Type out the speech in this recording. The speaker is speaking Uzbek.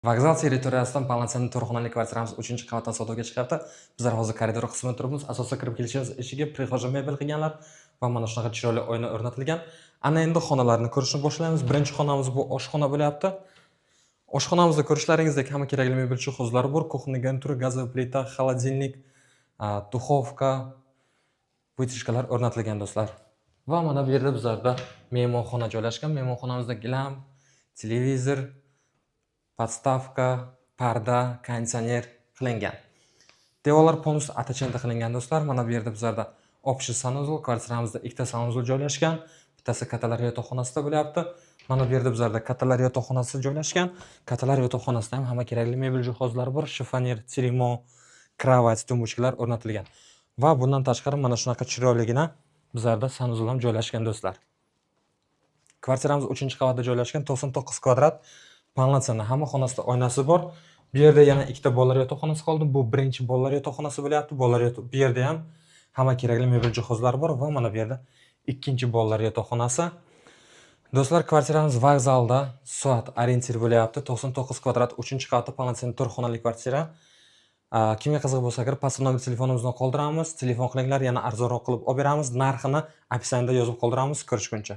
Vokzal territoriyasidan polnoценный to'rxonali kvartiramiz 3-qavatdan sotuvga chiqyapti. Bizlar hozir koridor qismida turibmiz. Asosiy kirib kelishimiz eshigiga prixojа mebel qilganlar va mana shunaqa chiroyli oyna o'rnatilgan. Ana endi xonalarni ko'rishni boshlaymiz. Birinchi xonamiz bu oshxona bo'lyapti. Oshxonamizda ko'rishlaringizdek hamma kerakli mebel jihozlari bor. Kuxonniy garnitury, gazovый plita, холодильник, duxovka, vытяжкалар o'rnatilgan do'stlar. Va mana bu yerda bizlarda mehmonxona joylashgan. Mehmonxonamizda gilam, televizor, podstavka, parda, konditsioner qilingan. Devorlar полностью atachenta qilingan do'stlar. Mana bu yerda bizlarda общий санузел, kvartiramizda ikkita санузел joylashgan. Bittasi katalar yotoqxonasida bo'lyapti. Mana bu yerda bizlarda katalar yotoqxonasi joylashgan. Katalar yotoqxonasida ham hamma kerakli mebel jihozlari bor. Shifoner, terimo, kровать, tumbuchkalar o'rnatilgan. Va bundan tashqari mana shunaqa chiroyligina bizlarda санузел ham joylashgan do'stlar. Kvartiramiz 3-qavatda joylashgan, 99 kvadrat. Polnoценный hamma xonasida oynasi bor. Bu yerda yana ikkita bolalar yotoqxonasi qoldi. Bu birinchi bolalar yotoqxonasi bo'lyapti. Bu yerda ham hamma kerakli mebel jihozlari bor va mana bu yerda ikkinchi bolalar yotoqxonasi. Do'stlar, kvartiramiz vokzalda, soat orientir bo'lyapti. 99 kvadrat 3-qavatda polnoценный to'rxonali kvartira. Kimga qiziq bo'lsa, agar pastki nomer telefonimizni qoldiramiz. Telefon qilinglar, yana arzonroq qilib olib beramiz. Narxini opisaniyada yozib qoldiramiz. Ko'rishguncha.